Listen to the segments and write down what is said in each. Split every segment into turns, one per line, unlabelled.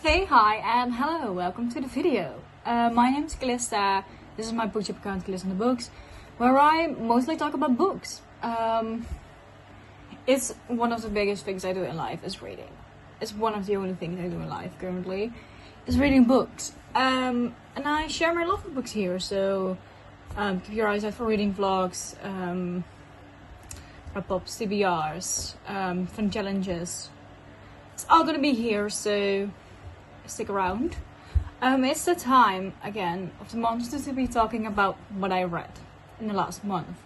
Hey, hi, and hello, welcome to the video. My name is Calista. This is my booktube account, Calista on the Books, where I mostly talk about books. It's one of the biggest things I do in life is reading. It's one of the only things I do in life currently, is reading books. And I share my love of books here, so keep your eyes out for reading vlogs, wrap-ups, TBRs, fun challenges. It's all gonna be here, so stick around. It's the time again of the month to be talking about what I read in the last month.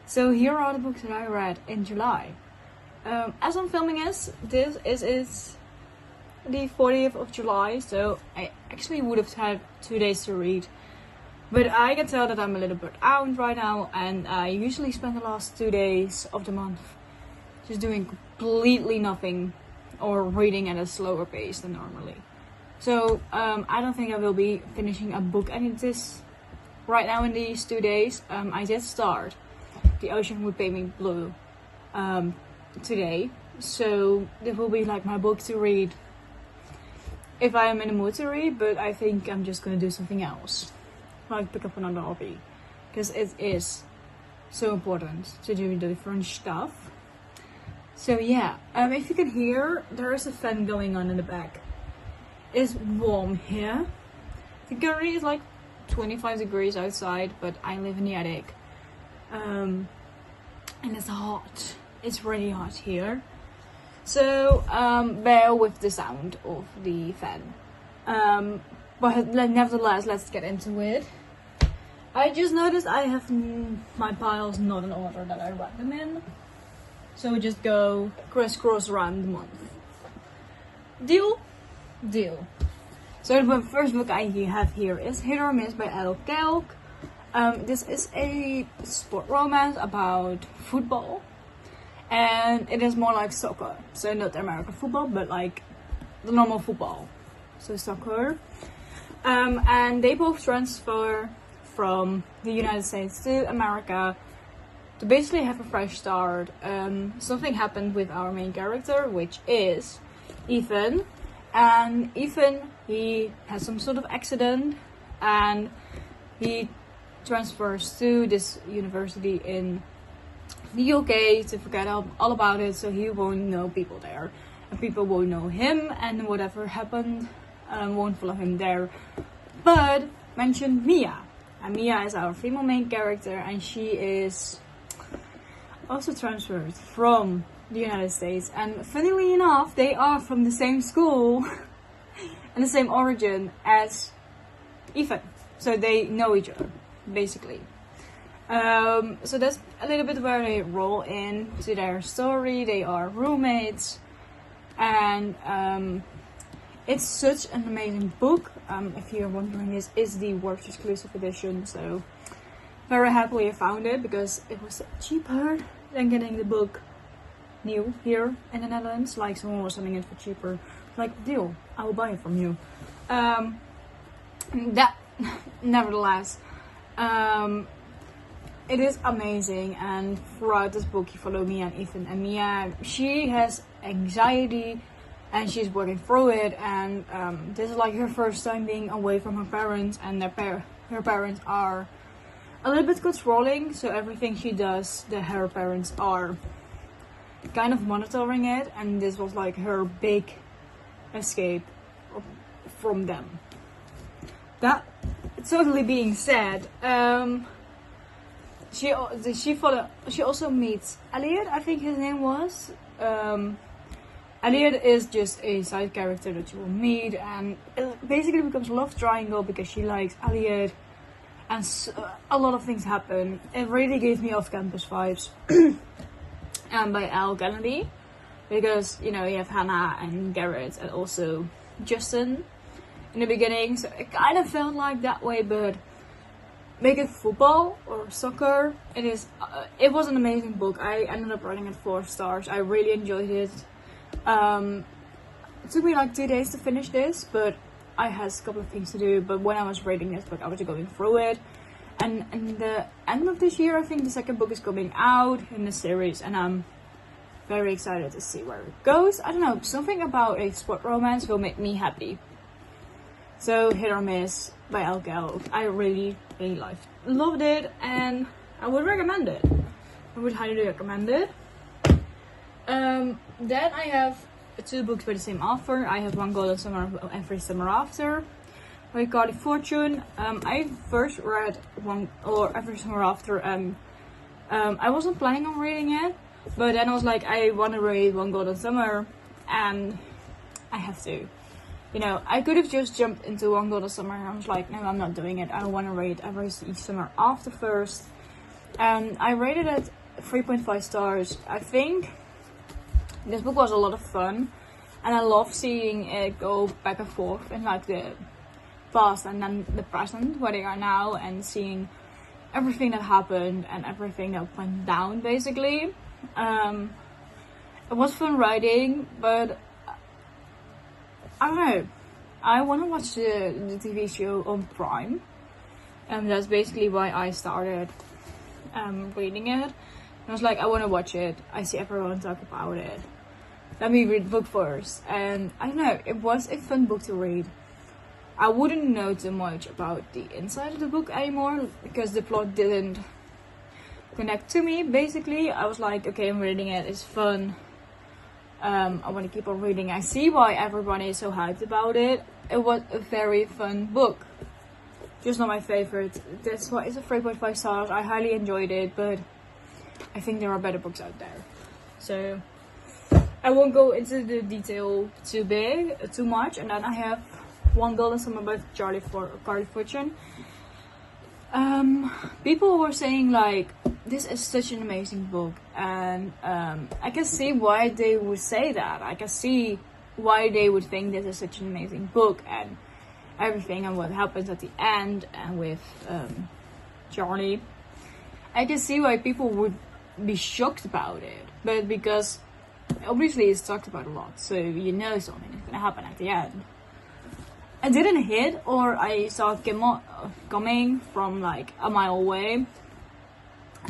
So here are the books that I read in July. As I'm filming this is the 40th of July, so I actually would have had 2 days to read. But I can tell that I'm a little bit out right now, and I usually spend the last 2 days of the month just doing completely nothing or reading at a slower pace than normally. So I don't think I will be finishing a book this right now in these 2 days. I did start The Ocean Would Pay Me Blue today, so it will be like my book to read if I am in the mood to read, but I think I'm just gonna do something else, like pick up another hobby, because it is so important to do the different stuff. So yeah, if you can hear, there is a fan going on in the back. It's warm here. The currently is like 25 degrees outside, but I live in the attic. And it's hot. It's really hot here. So bear with the sound of the fan. But nevertheless, let's get into it. I just noticed I have my piles not in order that I read them in. So we just go crisscross around the month. Deal? Deal. So the first book I have here is Hit or Miss by Elle Kelk. This is a sport romance about football. And it is more like soccer. So not American football, but like the normal football. So soccer. And they both transfer from the United States to America to basically have a fresh start. Something happened with our main character, which is Ethan. And Ethan, he has some sort of accident and he transfers to this university in the UK to forget all about it, so he won't know people there. And people won't know him, and whatever happened won't follow him there. But mention Mia. And Mia is our female main character, and she is also transferred from the United States, and funnily enough they are from the same school and the same origin as Ethan, so they know each other basically. So that's a little bit where they roll into their story. They are roommates, and it's such an amazing book. If you're wondering, this is the Works exclusive edition, so very happily I found it because it was cheaper than getting the book new here in the Netherlands. Like someone was selling it for cheaper, like deal, I will buy it from you. That nevertheless, it is amazing, and throughout this book you follow Mia and Ethan. And Mia, she has anxiety and she's working through it, and this is like her first time being away from her parents, and her parents are a little bit controlling, so everything she does, her parents are kind of monitoring it, and this was like her big escape from them. That totally being said, she also meets Elliot, I think his name was. Elliot is just a side character that you will meet, and it basically becomes a love triangle because she likes Elliot, and a lot of things happen. It really gave me off-campus vibes. By Al Kennedy, because you know you have Hannah and Garrett and also Justin in the beginning, so it kind of felt like that way. But make it football or soccer, it was an amazing book. I ended up rating it 4 stars. I really enjoyed it. It took me like 2 days to finish this, but I had a couple of things to do. But when I was reading this book, I was going through it. And in the end of this year, I think the second book is coming out in the series, and I'm very excited to see where it goes. I don't know, something about a sport romance will make me happy. So Hit or Miss by Elkel. I really loved it, and I would recommend it. I would highly recommend it. Then I have 2 books by the same author. I have One Golden Summer and Every Summer After by Carly Fortune. I first read Every Summer After. I wasn't planning on reading it, but then I was like, I want to read One Golden Summer, and I have to. You know, I could have just jumped into One Golden Summer, and I was like, no, I'm not doing it. I want to read Every Summer After first. And I rated it 3.5 stars. I think this book was a lot of fun, and I love seeing it go back and forth in like the past and then the present, where they are now, and seeing everything that happened and everything that went down, basically. It was fun writing, but I don't know. I want to watch the TV show on Prime, and that's basically why I started reading it. I was like, I want to watch it. I see everyone talk about it. Let me read the book first. And I don't know, it was a fun book to read. I wouldn't know too much about the inside of the book anymore, because the plot didn't connect to me, basically. I was like, okay, I'm reading it, it's fun. I want to keep on reading. I see why everybody is so hyped about it. It was a very fun book. Just not my favorite. That's why it's a 3.5 stars. I highly enjoyed it, but I think there are better books out there. So I won't go into the detail too much. And then I have One Golden Summer by Carly Fortune. People were saying like, this is such an amazing book, and I can see why they would say that. I can see why they would think this is such an amazing book, and everything, and what happens at the end, and with Charlie. I can see why people would be shocked about it, but because obviously it's talked about a lot, so you know something is gonna happen at the end. I didn't hit, or I saw it coming from like a mile away.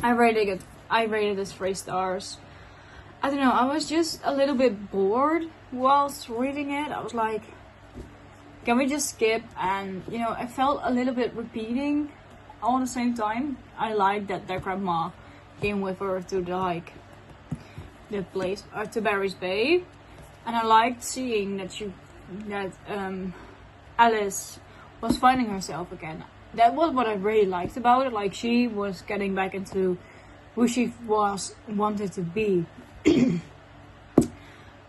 I rated it 3 stars. I don't know, I was just a little bit bored whilst reading it. I was like, can we just skip? And you know, I felt a little bit repeating all at the same time. I liked that their grandma came with her to the place, to Barry's Bay, and I liked seeing that Alice was finding herself again. That was what I really liked about it. Like, she was getting back into who she wanted to be.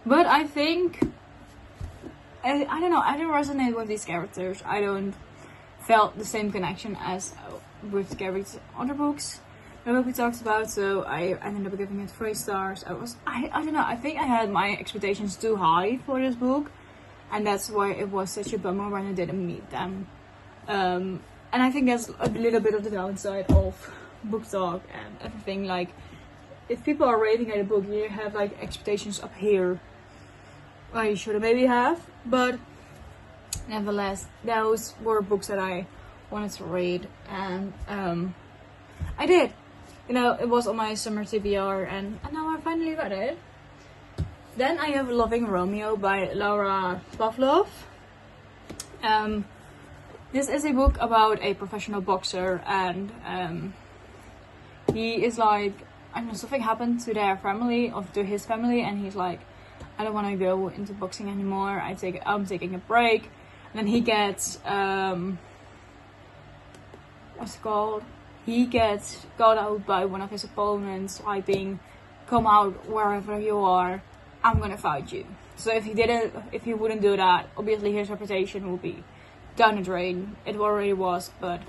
But I think I don't know, I didn't resonate with these characters. I don't felt the same connection as with Gary's other books the book we talked about, so I ended up giving it 3 stars. I don't know, I think I had my expectations too high for this book, and that's why it was such a bummer when I didn't meet them. And I think that's a little bit of the downside of book talk and everything. Like, if people are rating a book, you have like expectations up here. Well, you should maybe have, but nevertheless, those were books that I wanted to read, and I did. You know, it was on my summer TBR, and now I finally read it. Then I have Loving Romeo by Laura Pavlov. This is a book about a professional boxer, and he is like, I don't know, something happened to their family, or to his family, and he's like, I don't want to go into boxing anymore. I'm taking a break. And then he gets what's it called? He gets called out by one of his opponents, typing, "Come out wherever you are. I'm gonna fight you." So if he wouldn't do that, obviously his reputation will be down the drain. It already was, but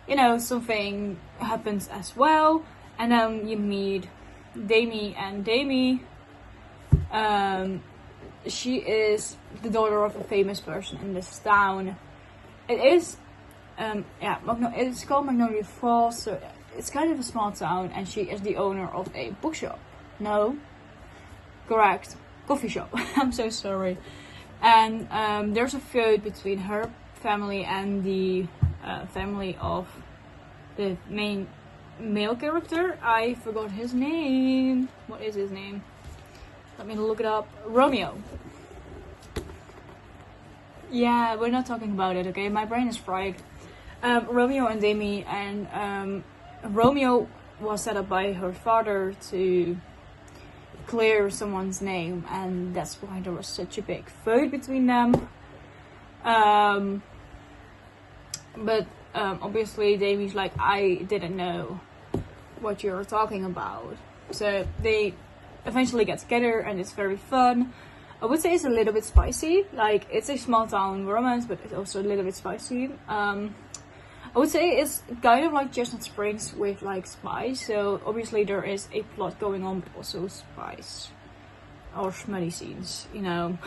you know, something happens as well, and then you meet Damie, and Damie, she is the daughter of a famous person in this town. It is, it's called Magnolia Falls, so it's kind of a small town, and she is the owner of a bookshop. No, correct, coffee shop. I'm so sorry. And there's a feud between her family and the family of the main male character. I forgot his name. What is his name? Let me look it up. Romeo. Yeah, we're not talking about it, okay? My brain is fried. Romeo and Demi, and Romeo was set up by her father to clear someone's name, and that's why there was such a big feud between them. But obviously Demi's like, I didn't know what you were talking about. So they eventually get together, and it's very fun. I would say it's a little bit spicy. Like, it's a small town romance, but it's also a little bit spicy. I would say it's kind of like Chestnut Springs with like spice. So obviously there is a plot going on, but also spice or smutty scenes, you know.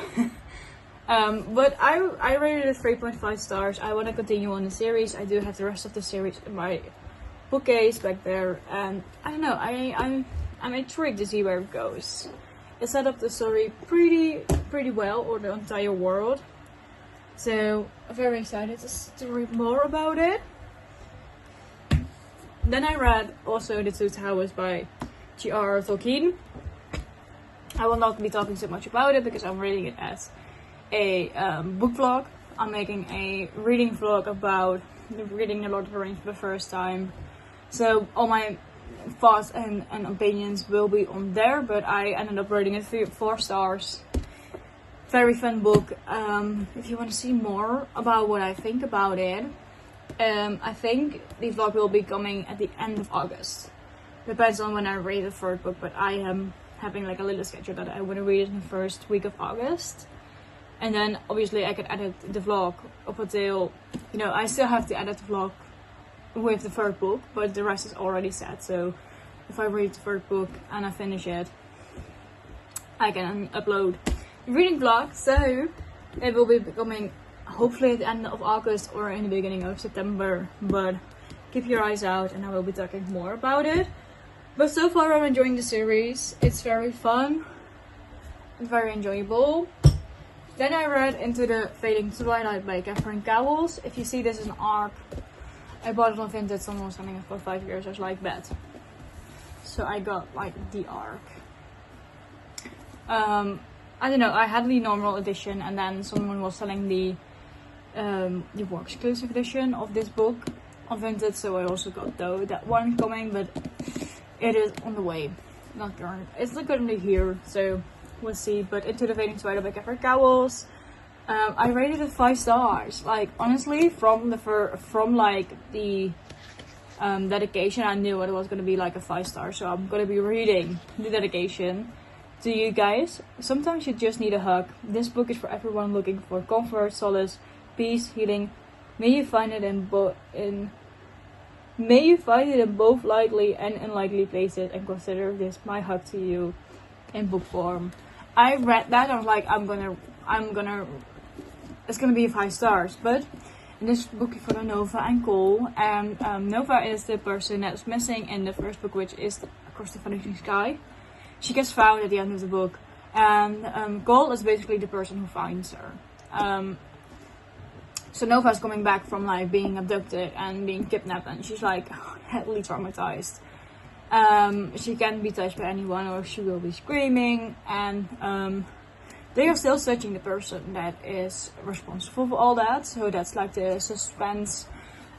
But I rated it 3.5 stars. I want to continue on the series. I do have the rest of the series in my bookcase back there, and I don't know. I'm intrigued to see where it goes. It set up the story pretty well, or the entire world. So I'm very excited to read more about it. Then I read also The Two Towers by J.R.R. Tolkien. I will not be talking so much about it because I'm reading it as a book vlog. I'm making a reading vlog about reading The Lord of the Rings for the first time. So all my thoughts and opinions will be on there, but I ended up rating it 4 stars. Very fun book. If you want to see more about what I think about it, I think the vlog will be coming at the end of August. Depends on when I read the third book, but I am having like a little schedule that I want to read it in the first week of August. And then obviously I can edit the vlog up until, you know, I still have to edit the vlog with the third book, but the rest is already set. So if I read the third book and I finish it, I can upload the reading vlog. So it will be coming hopefully at the end of August or in the beginning of September, but keep your eyes out and I will be talking more about it. But so far I'm enjoying the series. It's very fun and very enjoyable. Then I read Into the Fading Twilight by Catherine Cowles. If you see, this is an arc. I bought it on Vinted, someone was selling it for 5 years. I was like, bet. So I got like the arc. I don't know, I had the normal edition, and then someone was selling the war exclusive edition of this book on Vinted, so I also got that one coming, but it is on the way. It's not currently here, so we'll see. But Into the Fading Twilight by Catherine Cowles, I rated it 5 stars. Like, honestly, from the dedication, I knew it was gonna be like a 5 star. So I'm gonna be reading the dedication to you guys. Sometimes you just need a hug. This book is for everyone looking for comfort, solace, peace, healing. May you find it in both likely and unlikely places, and consider this my hug to you in book form. I read that, I was like, it's gonna be 5 stars. But in this book you follow Nova and Cole, and Nova is the person that's missing in the first book, which is Across the Vanishing Sky. She gets found at the end of the book, and Cole is basically the person who finds her. So Nova is coming back from like being abducted and being kidnapped, and she's like heavily traumatized. She can't be touched by anyone or she will be screaming, and they are still searching the person that is responsible for all that. So that's like the suspense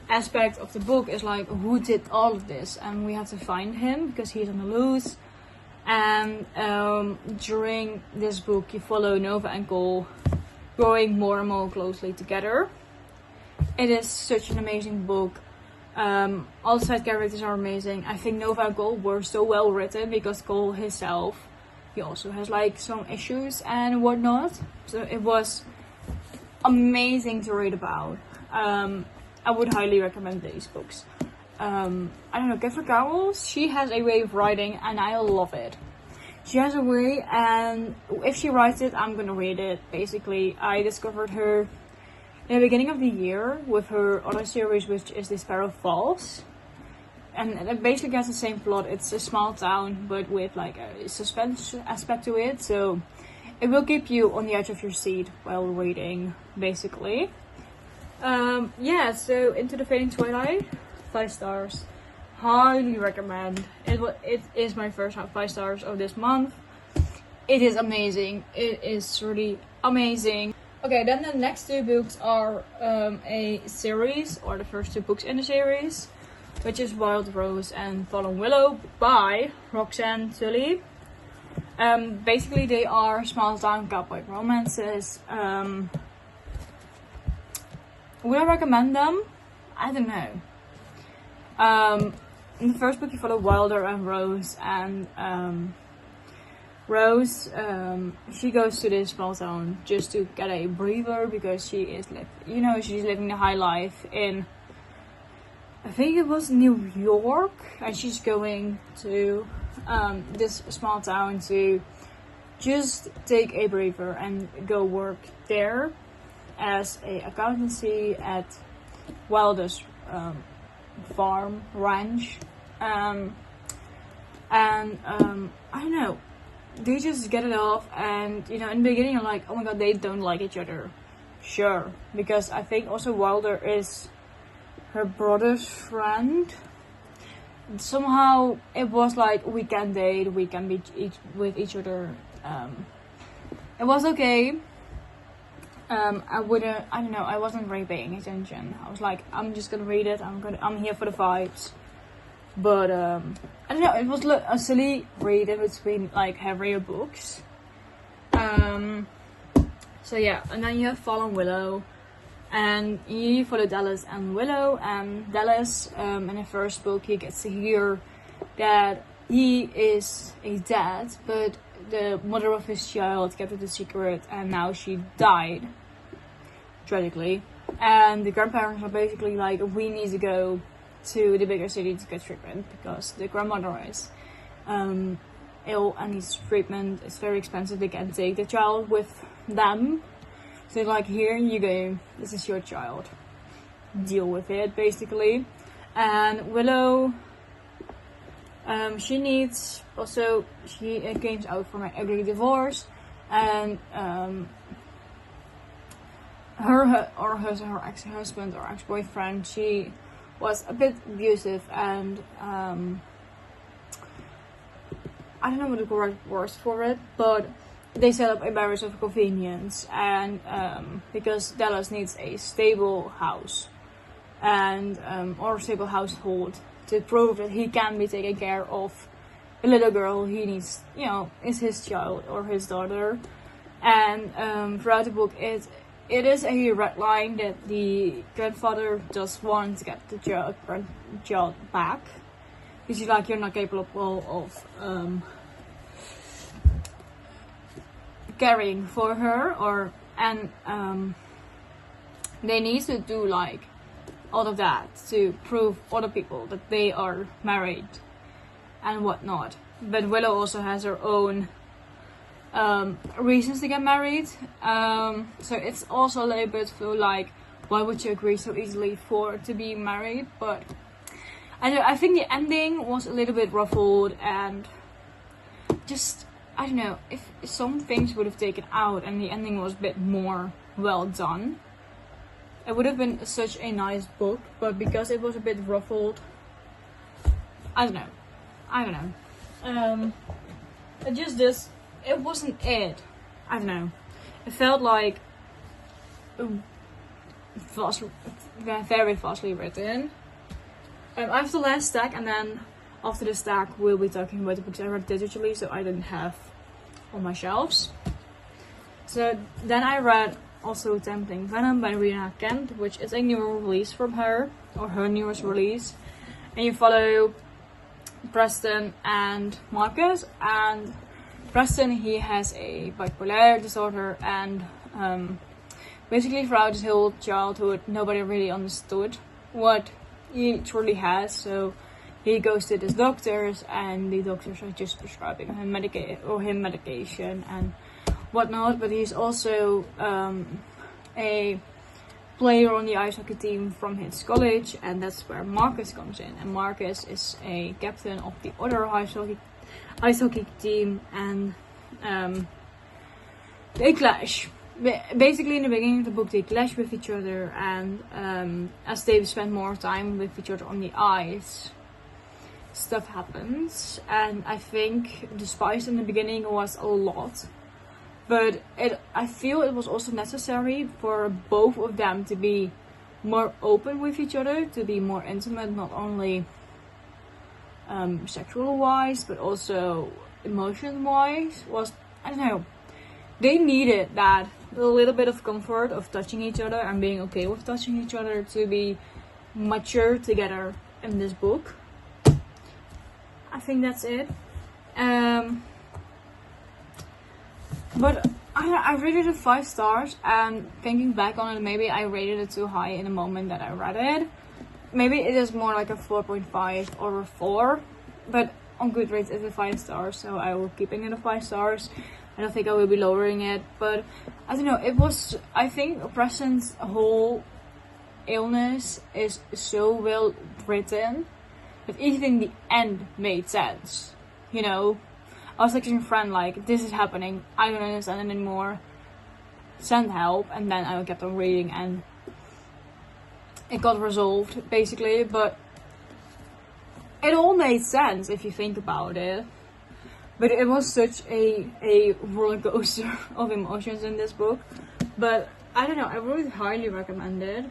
aspect of the book, is like, who did all of this, and we have to find him because he's on the loose. And during this book you follow Nova and Cole growing more and more closely together. It is such an amazing book. All the side characters are amazing. I think Nova and Cole were so well written because Cole himself, he also has like some issues and whatnot. So it was amazing to read about. I would highly recommend these books. I don't know, Catherine Cowles, she has a way of writing and I love it. She has a way, and if she writes it, I'm gonna read it. Basically, I discovered her in the beginning of the year with her other series, which is The Sparrow Falls. And it basically has the same plot. It's a small town, but with like a suspense aspect to it. So it will keep you on the edge of your seat while reading, basically. Yeah, so Into the Fading Twilight, 5 stars. Highly recommend. It is my first 5 stars of this month. It is amazing. It is really amazing. Okay, then the next two books are a series, or the first two books in the series, which is Wild Rose and Fallen Willow by Roxanne Tully. Basically, they are small town cowboy romances. Would I recommend them? I don't know. In the first book, you follow Wilder and Rose, and Rose, she goes to this small town just to get a breather because she is she's living the high life in, I think it was New York, and she's going to this small town to just take a breather and go work there as a accountancy at Wilder's farm ranch, and I don't know. They just get it off, and in the beginning you're like, oh my god, they don't like each other. Sure, because I think also Wilder is her brother's friend. Somehow it was like, we can date, we can be with each other. It was okay. I don't know, I wasn't really paying attention. I was like, I'm just gonna read it, I'm here for the vibes. But I don't know, it was a silly read in between like heavier books. So yeah, and then you have Fallen Willow, and you follow Dallas and Willow. And Dallas, in the first book, he gets to hear that he is a dad, but the mother of his child kept it a secret, and now she died tragically. And the grandparents are basically like, we need to go to the bigger city to get treatment because the grandmother is ill and needs treatment. It's very expensive. They can't take the child with them, so like, here you go, this is your child, deal with it basically. And Willow, she came out from an ugly divorce, and her ex-husband or ex-boyfriend, she was a bit abusive, and I don't know what the correct word for it, but they set up a marriage of convenience, and because Dallas needs a stable house and or stable household to prove that he can be taking care of a little girl he needs, is his child or his daughter. And throughout the book, it is a red line that the grandfather does want to get the child back, because he's like, you're not capable of caring for her, and they need to do like all of that to prove other people that they are married and whatnot. But Willow also has her own reasons to get married, so it's also a little bit feel like, why would you agree so easily to be married? But I think the ending was a little bit ruffled, and just, I don't know, if some things would have taken out and the ending was a bit more well done, it would have been such a nice book. But because it was a bit ruffled, I don't know. It wasn't it. I don't know. It felt like very fastly written. I have the last stack, and then after the stack we'll be talking about the books I read digitally, so I didn't have on my shelves. So then I read also Tempting Venom by Rena Kent, which is a newer release from her, or her newest release. And you follow Preston and Marcus. And Preston, he has a bipolar disorder, and basically throughout his whole childhood nobody really understood what he truly has. So he goes to his doctors, and the doctors are just prescribing him medication and whatnot. But he's also a player on the ice hockey team from his college, and that's where Marcus comes in. And Marcus is a captain of the other ice hockey team, and they clash. Basically, in the beginning of the book, they clash with each other, and as they spend more time with each other on the ice, stuff happens. And I think the spice in the beginning was a lot, But I feel it was also necessary for both of them to be more open with each other, to be more intimate, not only sexual wise, but also emotion wise. I don't know, they needed that a little bit of comfort of touching each other and being okay with touching each other to be mature together in this book. I think that's it. But I rated it 5 stars, and thinking back on it, maybe I rated it too high in the moment that I read it. Maybe it is more like a 4.5 or a 4, but on Goodreads it's a 5 stars, so I will keep it at 5 stars. I don't think I will be lowering it, but I don't know, I think Preston's whole illness is so well written that even the end made sense, you know. I was texting a friend like, this is happening, I don't understand it anymore, send help, and then I kept on reading and it got resolved basically, but it all made sense if you think about it. But it was such a roller coaster of emotions in this book. But I don't know, I really highly recommend it.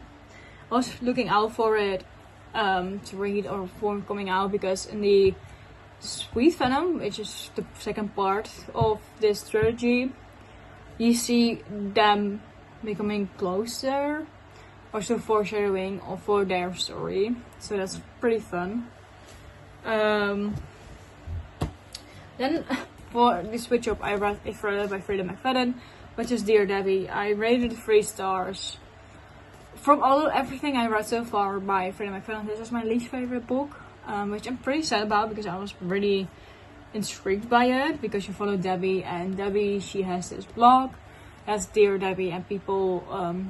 I was looking out for it to read or for coming out, because in the Sweet Venom, which is the second part of this trilogy, you see them becoming closer, also foreshadowing for their story. So that's pretty fun. Then for the switch up, I read A Thriller by Frida McFadden, which is Dear Debbie. I rated it 3 stars. From everything I read so far by Frida McFadden, this is my least favorite book, which I'm pretty sad about, because I was really intrigued by it, because you follow Debbie, and Debbie, she has this blog that's Dear Debbie, and people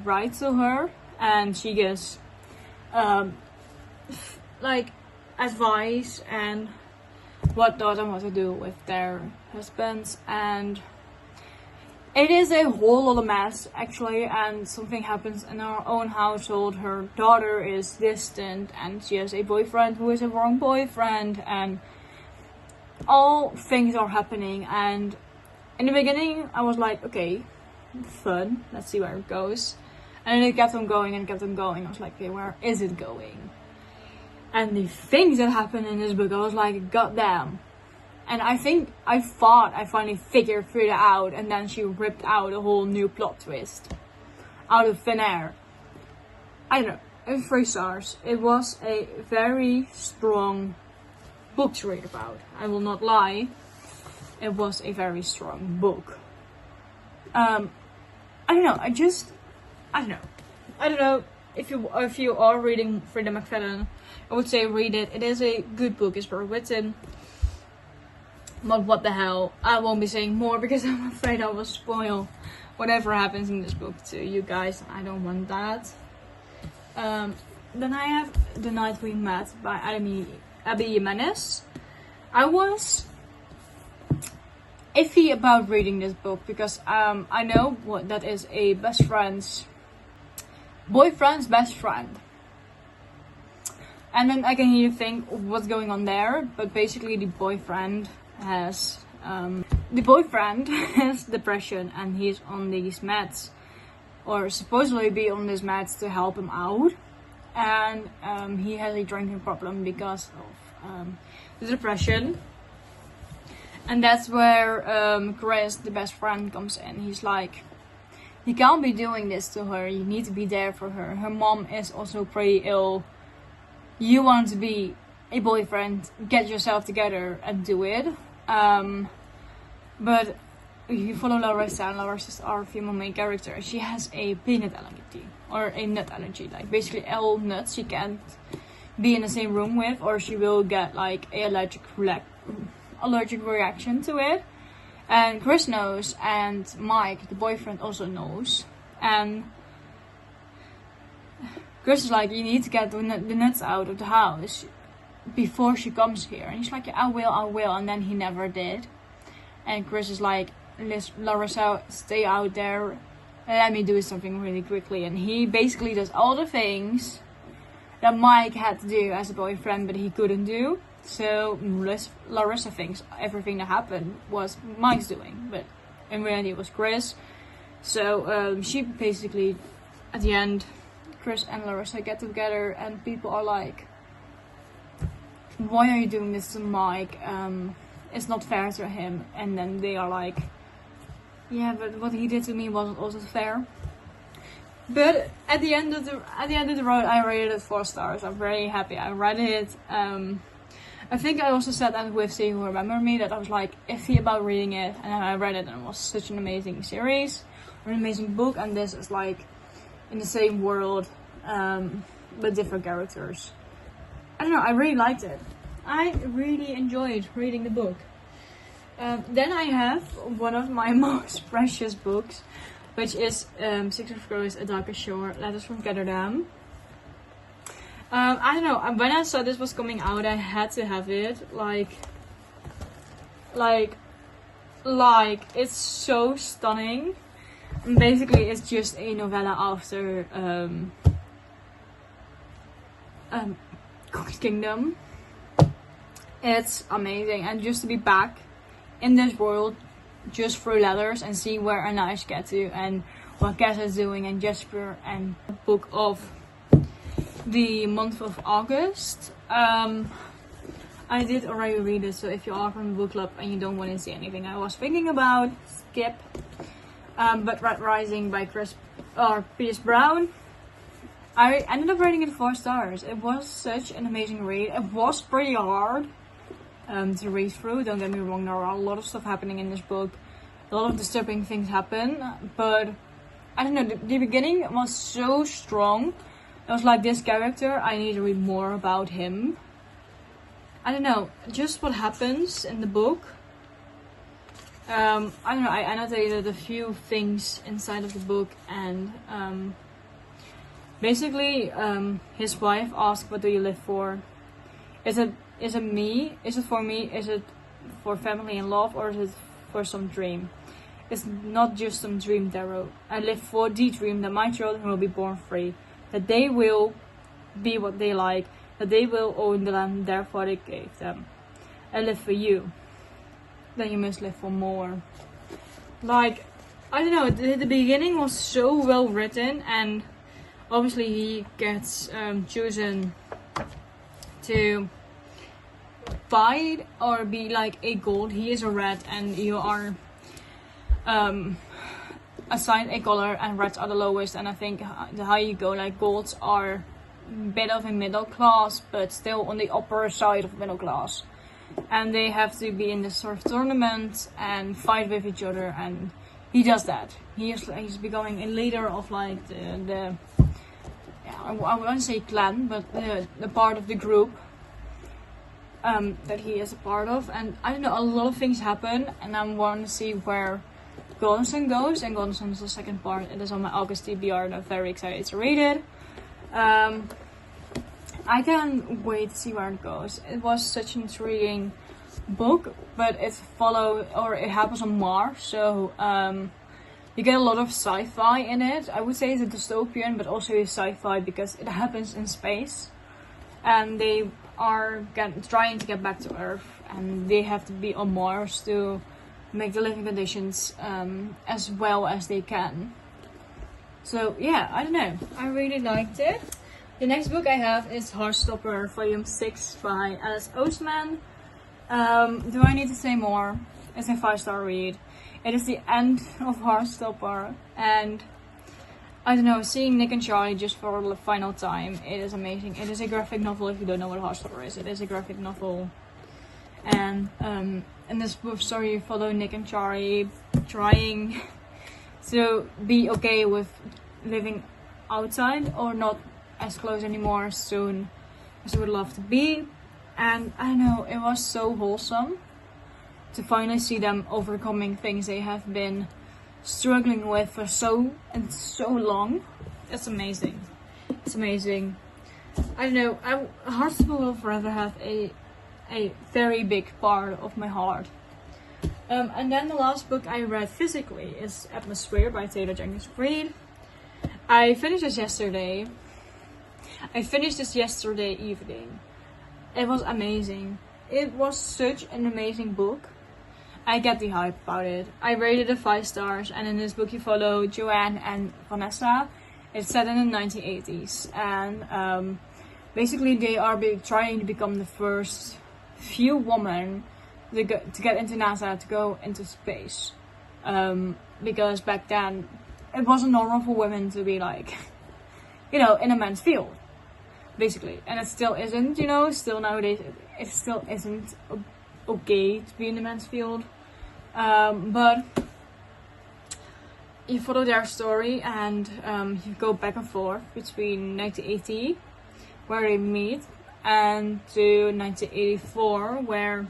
write to her, and she gives like advice and what to do with their husbands, and it is a whole lot of mess actually, and something happens in her own household. Her daughter is distant, and she has a boyfriend who is a wrong boyfriend, and all things are happening. And in the beginning I was like, okay, fun, let's see where it goes, and then it kept on going and kept on going. I was like, okay, where is it going? And the things that happen in this book, I was like, goddamn. And I thought I finally figured it out, and then she ripped out a whole new plot twist out of thin air. I don't know, it was 3 stars. It was a very strong book to read about. I will not lie. It was a very strong book. I don't know, I don't know. If you are reading Frida McFadden, I would say read it. It is a good book. It's well written. But what the hell? I won't be saying more, because I'm afraid I will spoil whatever happens in this book to you guys. I don't want that. Then I have The Night We Met by Abby Jimenez. I was iffy about reading this book, because I know what that is, a boyfriend's best friend. And then I can hear you think, what's going on there? But basically the boyfriend has depression, and he's on these meds, or supposedly be on these meds to help him out. And he has a drinking problem because of the depression. And that's where Chris, the best friend, comes in. He's like, you can't be doing this to her. You need to be there for her. Her mom is also pretty ill. You want to be a boyfriend, get yourself together and do it. But you follow Larissa, and Larissa is our female main character. She has a peanut allergy, or a nut allergy. Like basically all nuts she can't be in the same room with, or she will get like a allergic reaction to it. And Chris knows, and Mike, the boyfriend, also knows. And Chris is like, you need to get the nuts out of the house before she comes here. And he's like, yeah, I will. And then he never did. And Chris is like, Larissa, stay out there. Let me do something really quickly. And he basically does all the things that Mike had to do as a boyfriend, but he couldn't do. So Larissa thinks everything that happened was Mike's doing, but in reality it was Chris. So she basically, at the end, Chris and Larissa get together and people are like, why are you doing this to Mike? It's not fair to him. And then they are like, yeah, but what he did to me wasn't also fair. But at the end of the road, I rated it 4 stars. I'm very happy I read it. I think I also said that with See Who Remember Me, that I was like iffy about reading it, and then I read it and it was such an amazing series, or an amazing book, and this is like in the same world, but different characters. I don't know, I really liked it. I really enjoyed reading the book. Then I have one of my most precious books, which is Six of Crows, A Darker Shore, Letters from Rotterdam. I don't know, when I saw this was coming out, I had to have it. Like, it's so stunning. And basically, it's just a novella after Cook's Kingdom. It's amazing, and just to be back in this world, just through letters, and see where Anais gets to, and what Cass is doing, and Jesper, and the book of the month of August. I did already read it, so if you are from the book club and you don't want to see anything I was thinking about, skip. But Red Rising by P.S. Brown, I ended up rating it 4 stars. It was such an amazing read. It was pretty hard to read through, don't get me wrong, there are a lot of stuff happening in this book. A lot of disturbing things happen, but I don't know, the beginning was so strong. I was like, this character, I need to read more about him. I don't know, just what happens in the book. I don't know, I annotated a few things inside of the book, and basically his wife asked, what do you live for? Is it me? Is it for me? Is it for family and love? Or is it for some dream? It's not just some dream, Darrow. I live for the dream that my children will be born free. That they will be what they like. That they will own the land their father gave them. I live for you. Then you must live for more. Like, I don't know, the beginning was so well written, and obviously he gets chosen to fight or be like a gold. He is a red, and you are assigned a color, and reds are the lowest. And I think the higher you go, like golds are a bit of a middle class, but still on the upper side of middle class. And they have to be in this sort of tournament and fight with each other, and he does that. He's becoming a leader of like the I won't say clan, but the part of the group that he is a part of. And I don't know, a lot of things happen, and I want to see where Golden Sun goes. And Golden Sun is the second part. It is on my August TBR, and I'm very excited to read it. I can't wait to see where it goes. It was such an intriguing book, but it happens on Mars, so you get a lot of sci-fi in it. I would say it's a dystopian, but also a sci-fi because it happens in space, and they are trying to get back to Earth, and they have to be on Mars to make the living conditions as well as they can. So yeah, I don't know, I really liked it. The next book I have is Heartstopper, Volume 6 by Alice Oseman. Do I need to say more? It's a 5-star read. It is the end of Heartstopper, and I don't know, seeing Nick and Charlie just for the final time, it is amazing. It is a graphic novel. If you don't know what Heartstopper is, it is a graphic novel. And in this book story, you follow Nick and Charlie trying to be okay with living outside, or not as close anymore soon as I would love to be. And I don't know, it was so wholesome to finally see them overcoming things they have been struggling with for so long. It's amazing. It's amazing. I don't know, Heartstopper will forever have a very big part of my heart. And then the last book I read physically is Atmosphere by Taylor Jenkins Reid. I finished this yesterday. Evening. It was amazing. It was such an amazing book. I get the hype about it. I rated it 5 stars, and in this book you follow Joanne and Vanessa. It's set in the 1980s, and basically they are trying to become the first few women to get into NASA, to go into space. Because back then it wasn't normal for women to be like, you know, in a man's field, basically. And it still isn't, you know, still nowadays it still isn't okay to be in the men's field. But you follow their story, and you go back and forth between 1980, where they meet, and to 1984, where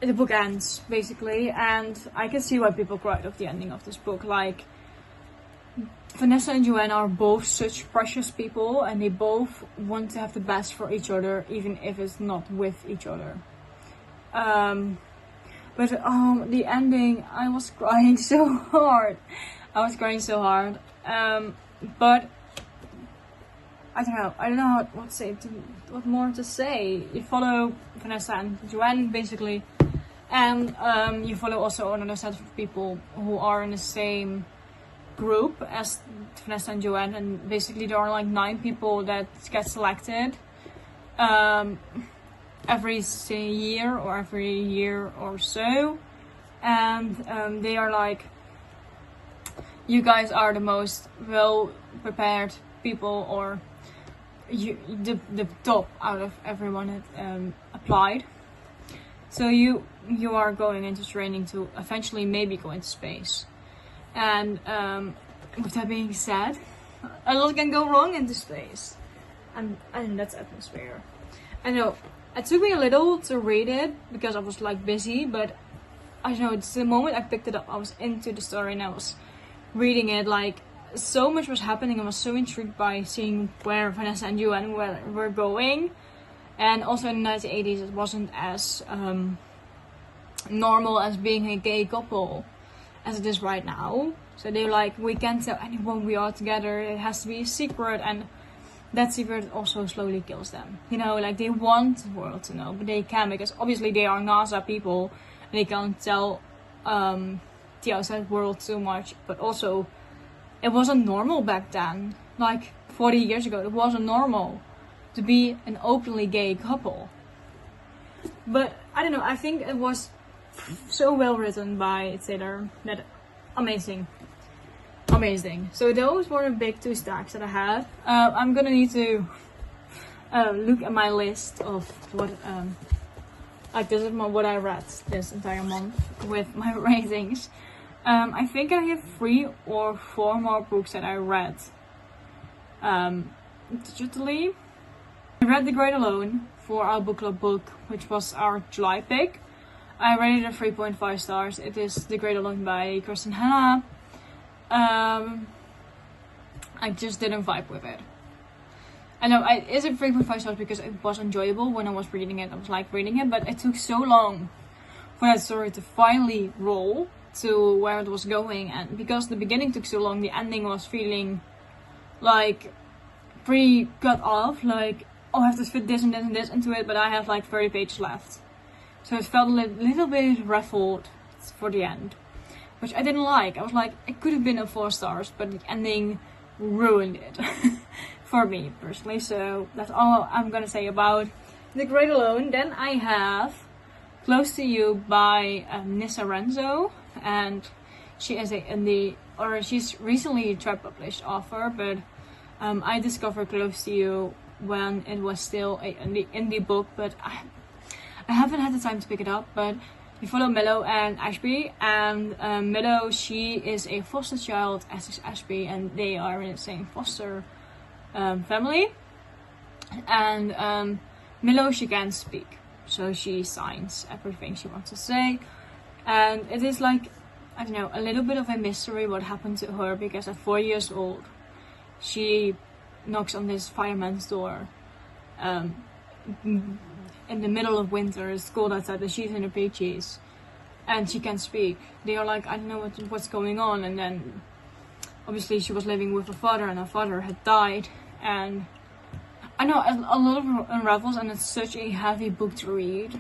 the book ends, basically. And I can see why people cried at the ending of this book. Like, Vanessa and Joanne are both such precious people, and they both want to have the best for each other, even if it's not with each other. But the ending, I was crying so hard. But I don't know what more to say. You follow Vanessa and Joanne, basically, and you follow also another set of people who are in the same group as Vanessa and Joanne, and basically there are like 9 people that get selected every year or so, and they are like, you guys are the most well prepared people, or the top out of everyone that applied. So you are going into training to eventually maybe go into space. And with that being said, a lot can go wrong into space, and that's atmosphere. I know it took me a little to read it because I was like busy, but I don't know, it's the moment I picked it up, I was into the story and I was reading it. Like, so much was happening. I was so intrigued by seeing where Vanessa and Joanne were going. And also in the 1980s, it wasn't as normal as being a gay couple as it is right now. So they're like, we can't tell anyone we are together, it has to be a secret, and that secret also slowly kills them. You know, like, they want the world to know, but they can't, because obviously they are NASA people and they can't tell the outside world too much. But also, it wasn't normal back then. Like 40 years ago, it wasn't normal to be an openly gay couple. But I don't know, I think it was so well written by Taylor that amazing. So those were the big 2 stacks that I had. I'm gonna need to look at my list of what like, this is what I read this entire month with my ratings. I think I have 3 or 4 more books that I read digitally. I read The Great Alone for our book club book, which was our July pick. I rated it 3.5 stars. It is The Great Alone by Kristen Hanna. I just didn't vibe with it. I know it is a 3.5 stars because it was enjoyable when I was reading it. I was like reading it, but it took so long for that story to finally roll to where it was going. And because the beginning took so long, the ending was feeling like pretty cut off. Like, oh, I have to fit this and this and this into it, but I have like 30 pages left. So it felt a little bit ruffled for the end, which I didn't like. I was like, it could have been a 4 stars, but the ending ruined it for me personally. So that's all I'm gonna say about The Great Alone. Then I have Close to You by Nissa Renzo, and she is she's recently a published author, but I discovered Close to You when it was still an indie book, but I haven't had the time to pick it up. But you follow Mello and Ashby, and Mello, she is a foster child, as is Ashby, and they are in the same foster family. And Mello, she can't speak, so she signs everything she wants to say. And it is like, I don't know, a little bit of a mystery what happened to her, because at 4 years old, she knocks on this fireman's door in the middle of winter. It's cold outside, and she's in her PJs, and she can't speak. They are like, I don't know what's going on. And then obviously she was living with her father, and her father had died. And I know a lot of unravels, and it's such a heavy book to read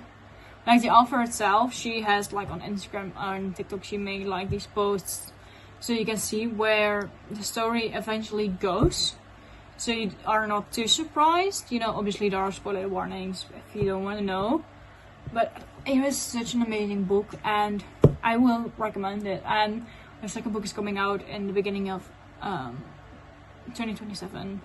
like the author itself, she has like on Instagram and TikTok, she made like these posts so you can see where the story eventually goes, so you are not too surprised. You know, obviously there are spoiler warnings if you don't want to know, but it was such an amazing book and I will recommend it. And the second book is coming out in the beginning of 2027, and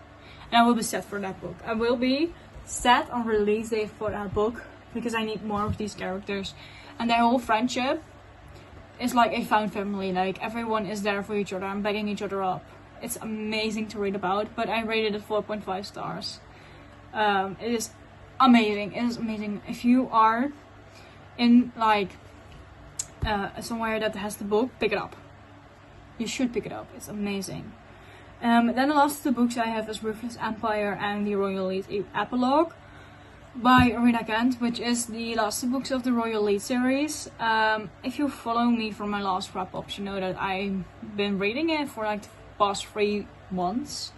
I will be set for that book. I will be set on release date for that book because I need more of these characters, and their whole friendship is like a found family. Like everyone is there for each other and backing each other up. It's amazing to read about, but I rated it 4.5 stars. It is amazing. It is amazing. If you are in like somewhere that has the book, pick it up. You should pick it up. It's amazing. Then the last two books I have is Ruthless Empire and the Royal Lead Epilogue by Rina Kent, which is the last two books of the Royal Lead series. If you follow me from my last wrap-ups, you know that I've been reading it for like the past 3 months.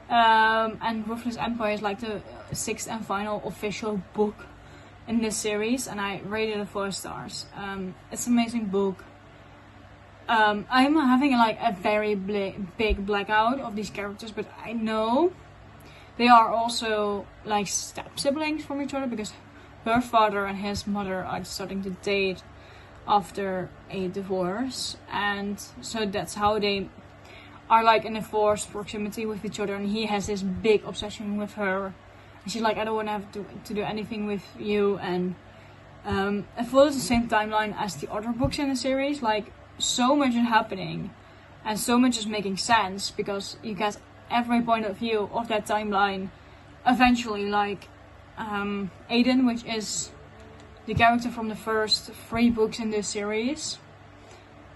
And Ruthless Empire is like the 6th and final official book in this series, and I rated it 4 stars. It's an amazing book. I'm having like a very big blackout of these characters, but I know they are also like step siblings from each other because her father and his mother are starting to date after a divorce, and so that's how they are like in a forced proximity with each other, and he has this big obsession with her, and she's like, I don't want to have to do anything with you. And it follows the same timeline as the other books in the series. Like, so much is happening and so much is making sense because you get every point of view of that timeline eventually. Like Aiden, which is the character from the first 3 books in this series,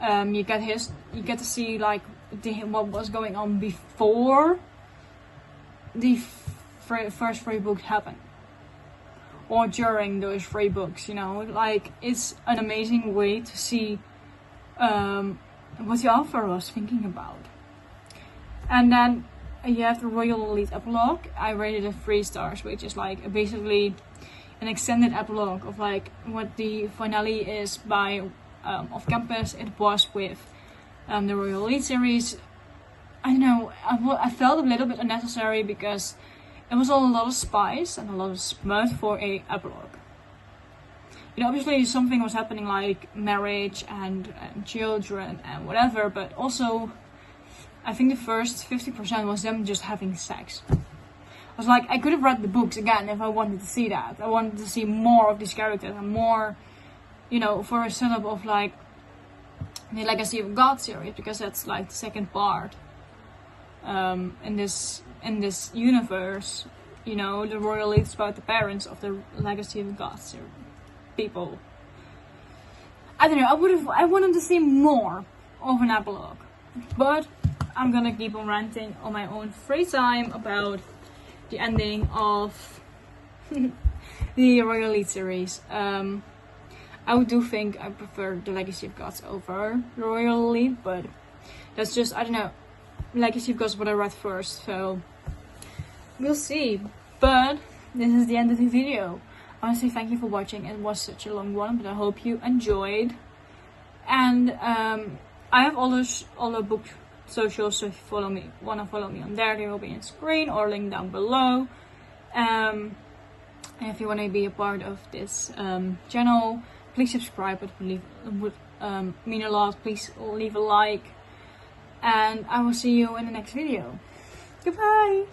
you get to see like what was going on before the first 3 books happened, or during those 3 books, you know. Like, it's an amazing way to see what the author was thinking about. And then you have the Royal Elite Epilogue. I rated it 3 stars, which is like basically an extended epilogue of like what the finale is by Off Campus. It was with the Royal Elite series. I don't know, I felt a little bit unnecessary because it was all a lot of spice and a lot of smut for a epilogue. You know, obviously something was happening like marriage and children and whatever, but also I think the first 50% was them just having sex. I was like, I could have read the books again if I wanted to see that. I wanted to see more of these characters and more, you know, for a setup of like the Legacy of God series, because that's like the second part in this universe. You know, the Royal Elite is about the parents of the Legacy of God series people. I don't know, I wanted to see more of an epilogue, but I'm gonna keep on ranting on my own free time about the ending of the Royal Elite series. I do think I prefer the Legacy of Gods over the Royal Elite, but that's just, I don't know, Legacy of Gods is what I read first, so we'll see. But this is the end of the video. I want to say thank you for watching. It was such a long one, but I hope you enjoyed. And I have all the book socials, so if you wanna follow me on there, they will be on screen or linked down below. And if you want to be a part of this channel, please subscribe. It would mean a lot. Please leave a like, and I will see you in the next video. Goodbye.